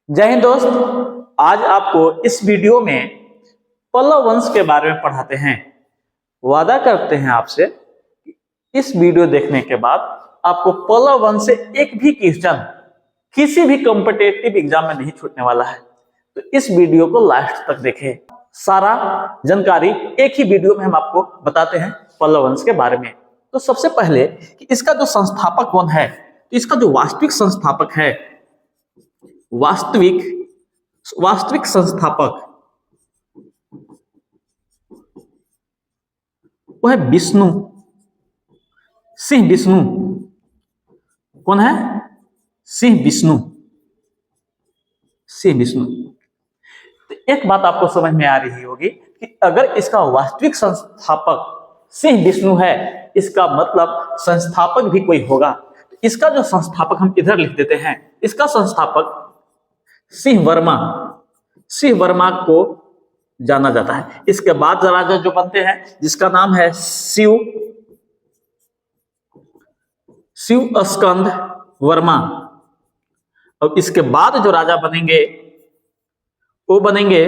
जय हिंद दोस्त। आज आपको इस वीडियो में पल्लव वंश के बारे में पढ़ाते हैं। वादा करते हैं आपसे कि इस वीडियो देखने के बाद आपको पल्लव वंश से एक भी क्वेश्चन किसी भी कॉम्पिटिटिव एग्जाम में नहीं छूटने वाला है। तो इस वीडियो को लास्ट तक देखें। सारा जानकारी एक ही वीडियो में हम आपको बताते हैं पल्लव वंश के बारे में। तो सबसे पहले कि इसका जो संस्थापक कौन है, तो इसका जो वास्तविक संस्थापक है, वास्तविक संस्थापक वो है विष्णु सिंह विष्णु। कौन है? सिंह विष्णु। तो एक बात आपको समझ में आ रही होगी कि अगर इसका वास्तविक संस्थापक सिंह विष्णु है, इसका मतलब संस्थापक भी कोई होगा। तो इसका जो संस्थापक हम इधर लिख देते हैं, इसका संस्थापक सिंह वर्मा को जाना जाता है। इसके बाद राजा जो बनते हैं जिसका नाम है शिव स्कंद वर्मा। और इसके बाद जो राजा बनेंगे वो बनेंगे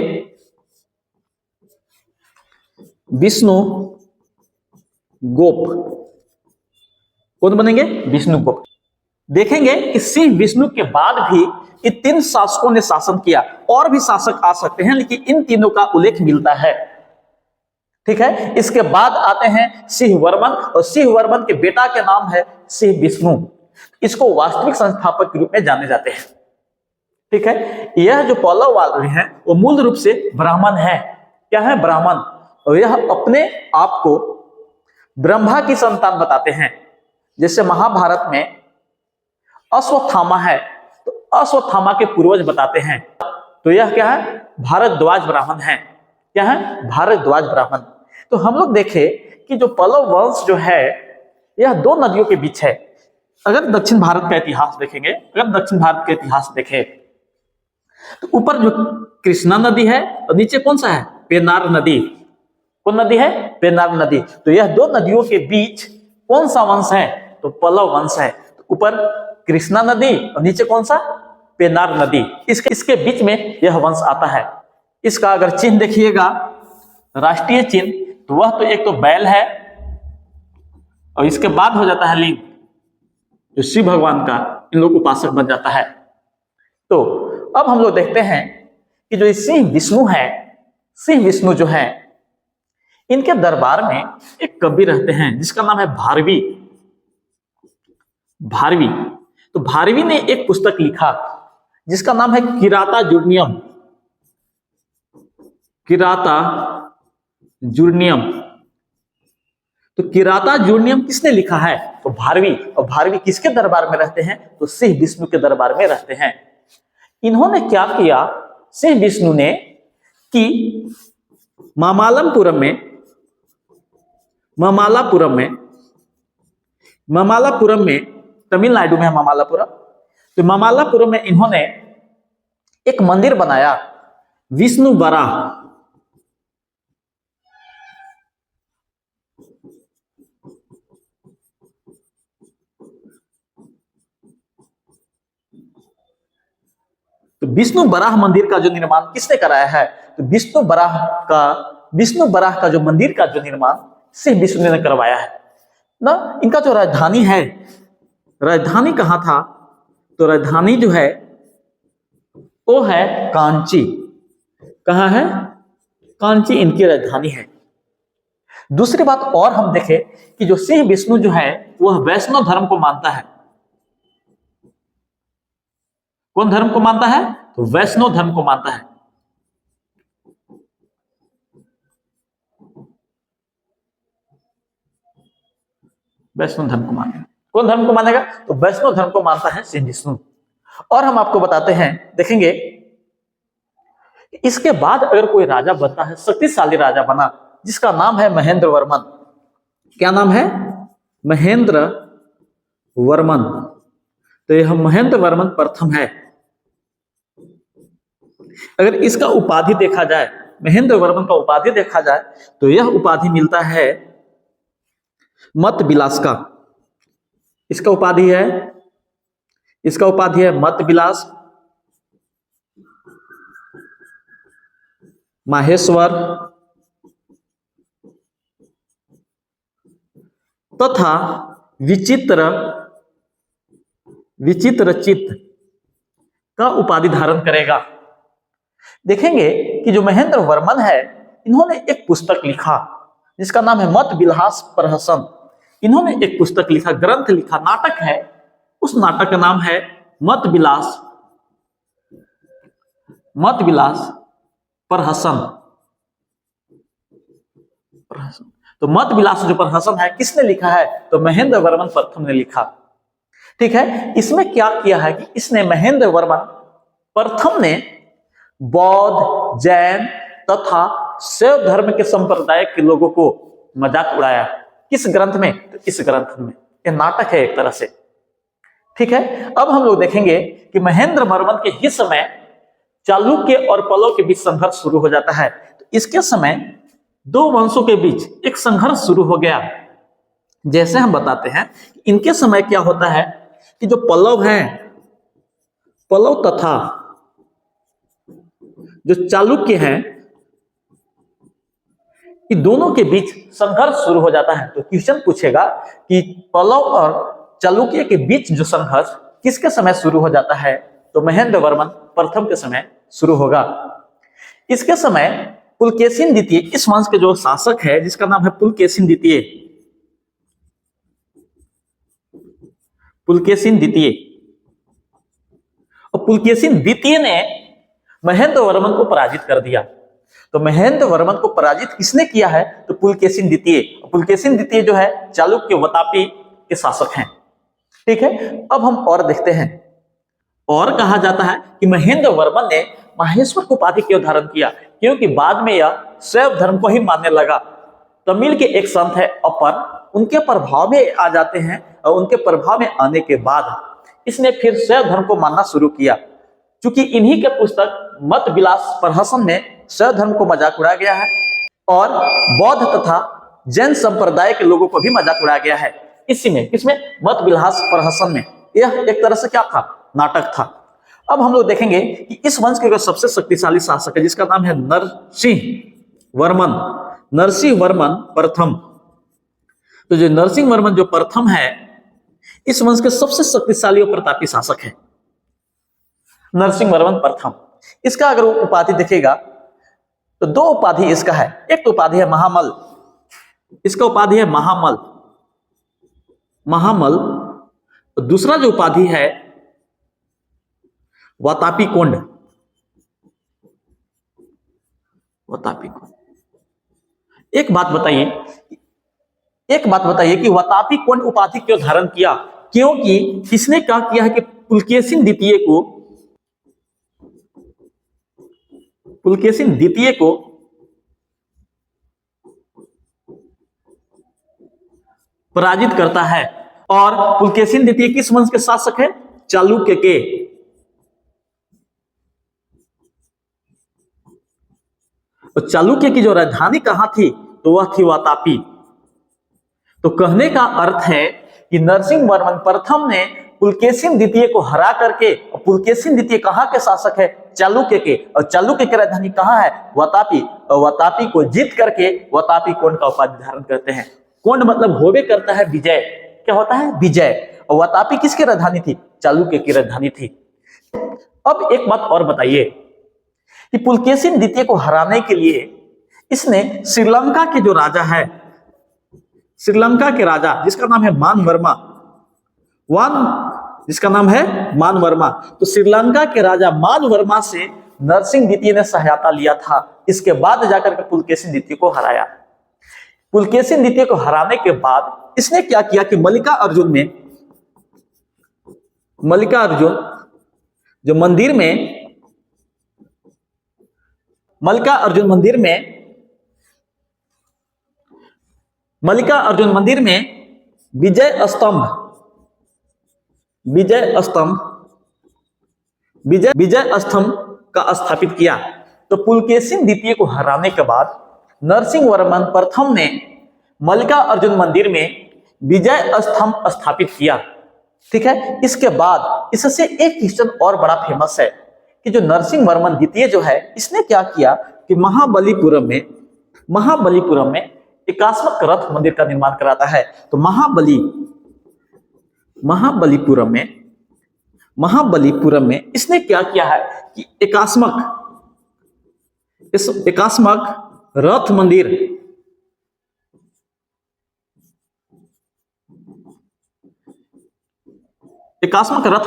विष्णु गोप। कौन बनेंगे? विष्णु गोप। देखेंगे कि सिंह विष्णु के बाद भी ये तीन शासकों ने शासन किया। और भी शासक आ सकते हैं, लेकिन इन तीनों का उल्लेख मिलता है। ठीक है। इसके बाद आते हैं सिंह वर्मन, और सिंह वर्मन के बेटा के नाम है सिंह विष्णु। इसको वास्तविक संस्थापक के रूप में जाने जाते हैं। ठीक है। यह जो पल्लव वाले हैं वो मूल रूप से ब्राह्मण है। क्या है? ब्राह्मण। और यह अपने आप को ब्रह्मा की संतान बताते हैं। जैसे महाभारत में अश्वत्थामा है, तो अश्वत्थामा के पूर्वज बताते हैं। तो यह क्या है? भारद्वाज ब्राह्मण है। क्या है? भारद्वाज ब्राह्मण। तो हम लोग देखें कि जो पल्लव वंश जो है यह दो नदियों के बीच है। अगर दक्षिण भारत का इतिहास देखेंगे, अगर दक्षिण भारत का इतिहास देखें तो ऊपर जो कृष्णा नदी है और नीचे कौन सा है? पेन्नार नदी। कौन नदी है? पेन्नार नदी। तो यह दो नदियों के बीच कौन सा वंश है? तो पल्लव वंश है। तो ऊपर कृष्णा नदी और नीचे कौन सा? पेन्नार नदी। इसके बीच में यह वंश आता है। इसका अगर चिन्ह देखिएगा, राष्ट्रीय चिन्ह, तो वह तो एक तो बैल है और इसके बाद हो जाता है लिंग, जो शिव भगवान का इन लोग उपासक बन जाता है। तो अब हम लोग देखते हैं कि जो सिंह विष्णु है, सिंह विष्णु जो है, इनके दरबार में एक कवि रहते हैं जिसका नाम है भारवी। तो भारवी ने एक पुस्तक लिखा जिसका नाम है किराता जूर्नियम। तो किराता जूर्नियम किसने लिखा है? तो भारवी। और भारवी किसके दरबार में रहते हैं? तो सिंह विष्णु के दरबार में रहते हैं। इन्होंने क्या किया सिंह विष्णु ने कि मामल्लपुरम में तमिलनाडु में है मामल्लपुरम। तो मामल्लपुरम में इन्होंने एक मंदिर बनाया, विष्णु वराह। तो विष्णु वराह मंदिर का जो निर्माण किसने कराया है? तो विष्णु वराह का जो मंदिर का जो निर्माण सिंह विष्णु ने करवाया है ना। इनका जो राजधानी है, राजधानी कहां था? तो राजधानी जो है वो है कांची। कहां है? कांची इनकी राजधानी है। दूसरी बात और हम देखें कि जो सिंह विष्णु जो है वह वैष्णव धर्म को मानता है। कौन धर्म को मानता है? तो वैष्णव धर्म को मानता है। वैष्णव धर्म को मानेगा। कौन धर्म को मानेगा? तो वैष्णव धर्म को मानता है सिंह विष्णु। और हम आपको बताते हैं, देखेंगे इसके बाद अगर कोई राजा बनता है, शक्तिशाली राजा बना, जिसका नाम है महेंद्र वर्मन। क्या नाम है? महेंद्र वर्मन। तो यह महेंद्र वर्मन प्रथम है। अगर इसका उपाधि देखा जाए, महेंद्र वर्मन का उपाधि देखा जाए, तो यह उपाधि मिलता है मत विलास का। इसका उपाधि है मत विलास। माहेश्वर तथा विचित्र विचित्रचित्त का उपाधि धारण करेगा। देखेंगे कि जो महेंद्र वर्मन है, इन्होंने एक पुस्तक लिखा जिसका नाम है मत विलास प्रहसन। इन्होंने एक पुस्तक लिखा, ग्रंथ लिखा, नाटक है। उस नाटक का नाम है मत विलास प्रहसन। तो मत विलास जो प्रहसन है, किसने लिखा है? तो महेंद्र वर्मन प्रथम ने लिखा। ठीक है, इसमें क्या किया है कि इसने महेंद्र वर्मन प्रथम ने बौद्ध, जैन तथा शैव धर्म के संप्रदाय के लोगों को मजाक उड़ाया। किस ग्रंथ में? तो इस ग्रंथ में। यह नाटक है एक तरह से। ठीक है, अब हम लोग देखेंगे कि महेंद्र वर्मन के ही समय चालुक्य और पल्लव के बीच संघर्ष शुरू हो जाता है। तो इसके समय दो वंशों के बीच एक संघर्ष शुरू हो गया। जैसे हम बताते हैं, इनके समय क्या होता है कि जो पल्लव हैं, पल्लव तथा जो चालुक्य हैं, इन दोनों के बीच संघर्ष शुरू हो जाता है। तो क्वेश्चन पूछेगा कि पल्लव और चालुक्य के बीच जो संघर्ष किसके समय शुरू हो जाता है? तो महेंद्र वर्मन प्रथम के समय शुरू होगा। इसके समय पुलकेशिन द्वितीय, इस वंश के जो शासक है जिसका नाम है पुलकेशिन द्वितीय, पुलकेशिन द्वितीय। और पुलकेशिन द्वितीय ने महेंद्र वर्मन को पराजित कर दिया। तो महेंद्र वर्मन को पराजित किसने किया है? तो पुलकेशिन द्वितीय। पुलकेशिन द्वितीय जो है चालुक्य वतापी के शासक हैं। ठीक है, अब हम और देखते हैं। और कहा जाता है कि महेंद्र वर्मन ने माहेश्वर को उपाधि क्यों धारण किया? क्योंकि बाद में यह शैव धर्म को ही मानने लगा। तमिल के एक संत है अपर, उनके प्रभाव में आ जाते हैं और उनके प्रभाव में आने के बाद इसने फिर शैव धर्म को मानना शुरू किया। क्योंकि इन्हीं के पुस्तक मत विलास प्रहसन में शैव धर्म को मजाक उड़ाया गया है और बौद्ध तथा जैन संप्रदाय के लोगों को भी मजाक उड़ाया गया है। इसी में, किसमें? मत विलास प्रहसन में। यह एक तरह से क्या था? नाटक था। अब हम लोग देखेंगे कि इस वंश के सबसे शक्तिशाली शासक है जिसका नाम है नरसिंह वर्मन प्रथम। तो जो नरसिंह वर्मन जो प्रथम है, इस वंश के सबसे शक्तिशाली और प्रतापी शासक है नरसिंह वर्मन प्रथम। इसका अगर उपाधि देखेगा तो दो उपाधि इसका है। एक तो उपाधि है महामल, इसका उपाधि है महामल। दूसरा जो उपाधि है वतापी कोंड। एक बात बताइए कि वतापी कोंड उपाधि क्यों धारण किया? क्योंकि इसने क्या किया है कि पुलकेशिन द्वितीय को पराजित करता है। और पुलकेशिन द्वितीय किस वंश के शासक है? चालुक्य के। और चालुक्य की जो राजधानी कहां थी? तो वह थी वातापी। तो कहने का अर्थ है कि नरसिंह वर्मन प्रथम ने पुलकेशिन द्वितीय को हरा करके, और पुलकेशिन द्वितीय कहां के शासक है? चालुक्य के। और चालुक्य की राजधानी कहां है? वातापी। और वातापी को जीत करके वातापी कोंड का उपाधि धारण करते हैं। कोंड मतलब होवे करता है विजय। क्या होता है? विजय। और वातापी किसकी राजधानी थी? चालुक्य की राजधानी थी। अब एक बात और बताइए कि पुलकेशिन द्वितीय को हराने के लिए इसने श्रीलंका के जो राजा है, श्रीलंका के राजा जिसका नाम है मान वर्मा, तो श्रीलंका के राजा मान वर्मा से नरसिंह द्वितीय ने सहायता लिया था। इसके बाद जाकर के पुलकेशिन द्वितीय को हराया। पुलकेशिन द्वितीय को हराने के बाद इसने क्या किया कि मल्लिका अर्जुन जो मंदिर में विजय स्तंभ का स्थापित किया। तो पुलकेशिन द्वितीय को हराने के बाद नरसिंह वर्मन प्रथम ने मल्लिका अर्जुन मंदिर में विजय स्तंभ स्थापित किया। ठीक है, इसके बाद इससे एक क्वेश्चन और बड़ा फेमस है कि जो नरसिंहवर्मन द्वितीय जो है, इसने क्या किया कि महाबलीपुरम में एकात्मक रथ मंदिर का निर्माण कराता है। तो महाबलीपुरम में इसने क्या किया है कि एकात्मक रथ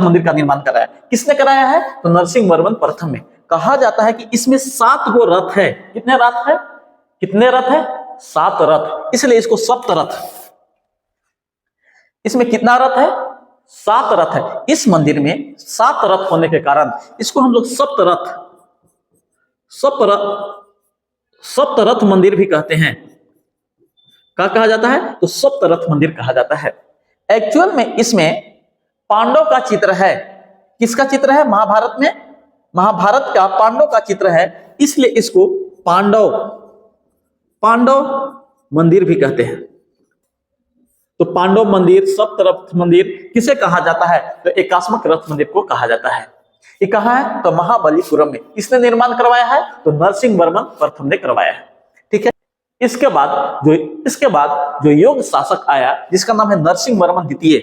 मंदिर का निर्माण कराया। किसने कराया है? तो नरसिंहवर्मन प्रथम में। कहा जाता है कि इसमें 7 गो रथ है। कितने रथ है? 7 रथ, इसलिए इसको सप्तरथ। इसमें कितना रथ है? 7 रथ है। इस मंदिर में 7 रथ होने के कारण इसको हम लोग सप्तरथ मंदिर भी कहते हैं। क्या कहा जाता है? तो सप्तरथ मंदिर कहा जाता है। एक्चुअल में इसमें पांडव का चित्र है। किसका चित्र है? महाभारत का पांडव का चित्र है, इसलिए इसको पांडव मंदिर भी कहते हैं। तो पांडव मंदिर, सप्तरथ मंदिर किसे कहा जाता है? तो एकात्मक रथ मंदिर को कहा जाता है। ये कहाँ है? तो महाबलीपुरम में। किसने निर्माण करवाया है? तो नरसिंहवर्मन प्रथम ने करवाया है। ठीक है। इसके बाद जो योग शासक आया, जिसका नाम है नरसिंहवर्मन द्वितीय,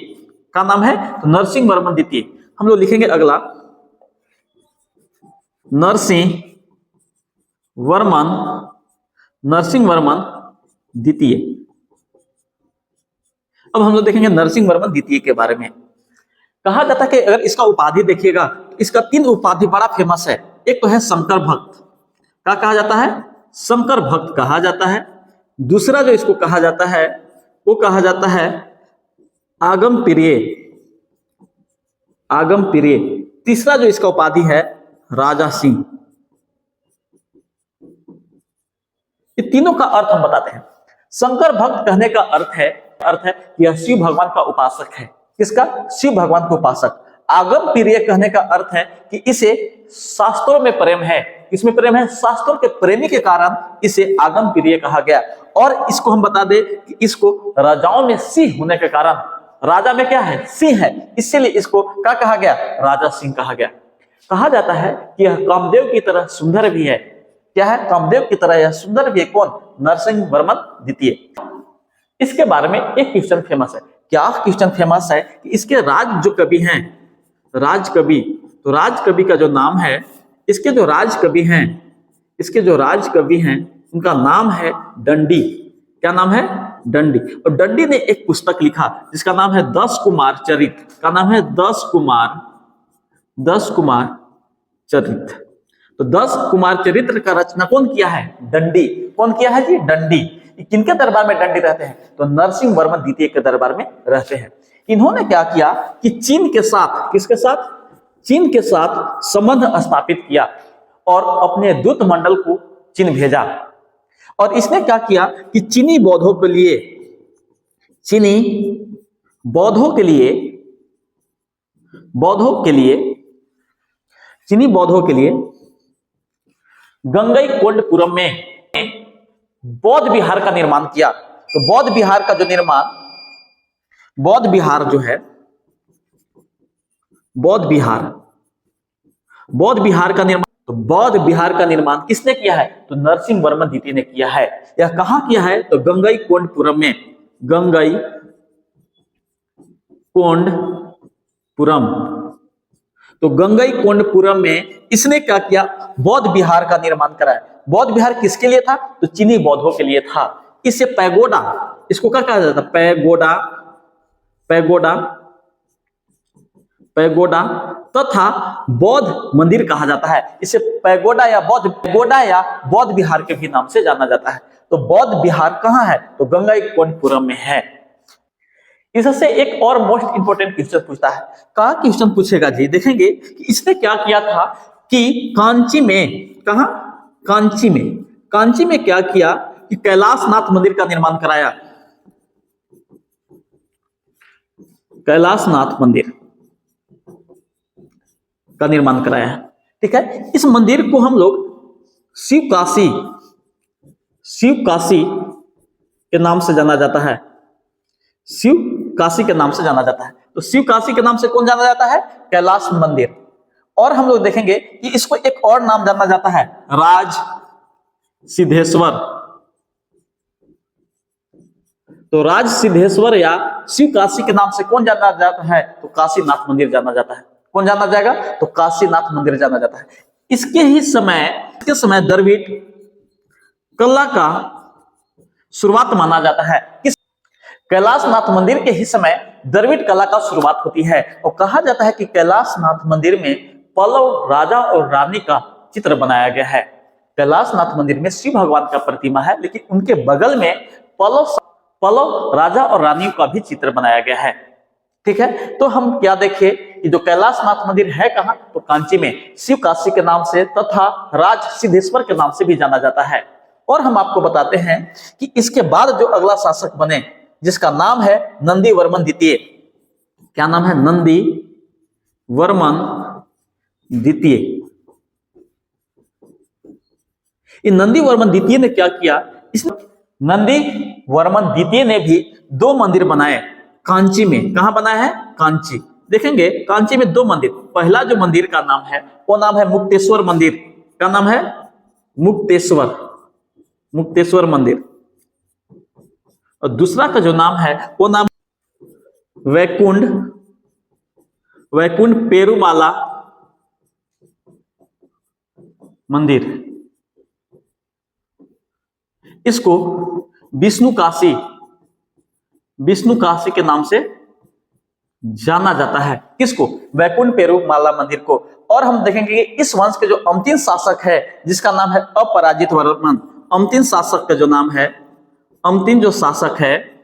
का नाम है तो नरसिंहवर्मन द्वितीय। हम लोग लिखेंगे अगला नरसिंहवर्मन द्वितीय। अब हम लोग देखेंगे नरसिंहवर्मन द्वितीय के बारे में। कहा जाता है कि अगर इसका उपाधि देखिएगा, इसका 3 उपाधि बड़ा फेमस है। एक तो है शंकर भक्त। क्या कहा जाता है? शंकर भक्त कहा जाता है। दूसरा जो इसको कहा जाता है वो कहा जाता है आगम प्रिय। तीसरा जो इसका उपाधि है राजा सिंह। ये तीनों का अर्थ हम बताते हैं। शंकर भक्त कहने का अर्थ है कि यह शिव भगवान का उपासक है। किसका? शिव भगवान का उपासक। आगम प्रिय कहने का अर्थ है कि इसे शास्त्रों में प्रेम है। किसमें प्रेम है? शास्त्रों के प्रेमी के कारण इसे आगम प्रिय कहा गया। और इसको हम बता दें कि इसको राजाओं में सिंह होने के कारण, राजा में क्या है? सिंह है, इसीलिए इसको क्या कहा गया? राजा सिंह कहा गया। कहा जाता है कि यह कामदेव की तरह सुंदर भी है। क्या है? कामदेव की तरह यह सुंदर भी है। कौन? नरसिंहवर्मन द्वितीय। इसके बारे में एक क्वेश्चन फेमस है। क्या क्वेश्चन फेमस है? कि इसके जो राजकवि का जो नाम है, इसके जो राजकवि हैं उनका नाम है दंडी। क्या नाम है? दंडी। और दंडी ने एक पुस्तक लिखा जिसका नाम है 10 कुमार चरित। का नाम है 10 कुमार चरित। तो 10 कुमार चरित्र का रचना कौन किया है? दंडी। कौन किया है जी? दंडी। किनके दरबार में दंडी रहते हैं? तो नरसिंहवर्मन द्वितीय के दरबार में रहते हैं। इन्होंने क्या किया कि चीन के साथ, किसके साथ? चीन के साथ संबंध स्थापित किया और अपने दूत मंडल को चीन भेजा। और इसने क्या किया कि चीनी बौद्धों के लिए गंगईकोंडपुरम में बौद्ध विहार का निर्माण किया। तो बौद्ध विहार का निर्माण किसने किया है? तो नरसिंहवर्मन द्वितीय ने किया है। यह कहां किया है? तो गंगईकोंडपुरम में। तो गंगईकोंडपुरम में इसने क्या किया? बौद्ध विहार का निर्माण कराया। बौद्ध विहार किसके लिए था? तो चीनी बौद्धों के लिए था। इसे पैगोडा, इसको क्या कहा जाता है? पैगोडा तथा बौद्ध मंदिर कहा जाता है। इसे पैगोडा या बौद्ध विहार के भी नाम से जाना जाता है। तो बौद्ध विहार कहाँ है? तो गंगईकोंडपुरम में है। इससे एक और मोस्ट इंपोर्टेंट क्वेश्चन पूछता है। कहा क्वेश्चन पूछेगा जी, देखेंगे कि इसने क्या किया था कि कांची में क्या किया कि कैलाशनाथ मंदिर का निर्माण कराया। कैलाशनाथ मंदिर का निर्माण कराया है। ठीक है। इस मंदिर को हम लोग शिव काशी के नाम से जाना जाता है। शिव काशी के नाम से जाना जाता है। तो शिव काशी के नाम से कौन जाना जाता है? कैलाश मंदिर। और हम लोग देखेंगे कि इसको एक और नाम जाना जाता है, राज सिद्धेश्वर। तो राज सिद्धेश्वर या शिव काशी के नाम से कौन जाना जाता है? तो काशीनाथ मंदिर जाना जाता है। कौन जाना जाएगा? तो काशीनाथ मंदिर जाना जाता है। इसके समय द्रविड़ कला का शुरुआत माना जाता है। किस? कैलाशनाथ मंदिर के ही समय द्रविड़ कला का शुरुआत होती है और कहा जाता है कि कैलाशनाथ मंदिर में पल्लव राजा और रानी का चित्र बनाया गया है। कैलाशनाथ मंदिर में शिव भगवान का प्रतिमा है, लेकिन उनके बगल में पल्लव राजा और रानी का भी चित्र बनाया गया है। ठीक है, तो हम क्या देखें कि जो कैलाशनाथ मंदिर है कहां? तो कांची में, शिव काशी के नाम से तथा राज सिद्धेश्वर के नाम से भी जाना जाता है। और हम आपको बताते हैं कि इसके बाद जो अगला शासक बने, जिसका नाम है नंदी वर्मन द्वितीय। क्या नाम है? नंदी वर्मन द्वितीय। नंदी वर्मन द्वितीय ने क्या किया? इस नंदी वर्मन द्वितीय ने भी 2 मंदिर बनाए कांची में। कहां बनाया है? कांची। देखेंगे कांची में 2 मंदिर। पहला जो मंदिर का नाम है वो नाम है मुक्तेश्वर मंदिर। क्या नाम है? मुक्तेश्वर मंदिर। और दूसरा का जो नाम है वो नाम वैकुंठ पेरुमाला मंदिर। इसको विष्णु काशी के नाम से जाना जाता है। किसको? वैकुंठ पेरुमाला मंदिर को। और हम देखेंगे कि इस वंश के जो अंतिम शासक है, जिसका नाम है अपराजित वर्मन। अंतिम शासक का जो नाम है, अंतिम जो शासक है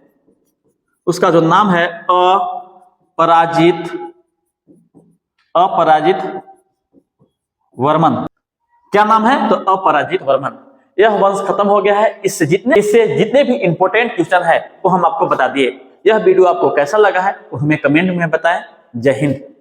उसका जो नाम है अपराजित वर्मन। क्या नाम है? तो अपराजित वर्मन। यह वंश खत्म हो गया है। इससे जितने भी इंपॉर्टेंट क्वेश्चन है वो हम आपको बता दिए। यह वीडियो आपको कैसा लगा है वो हमें कमेंट में बताएं। जय हिंद।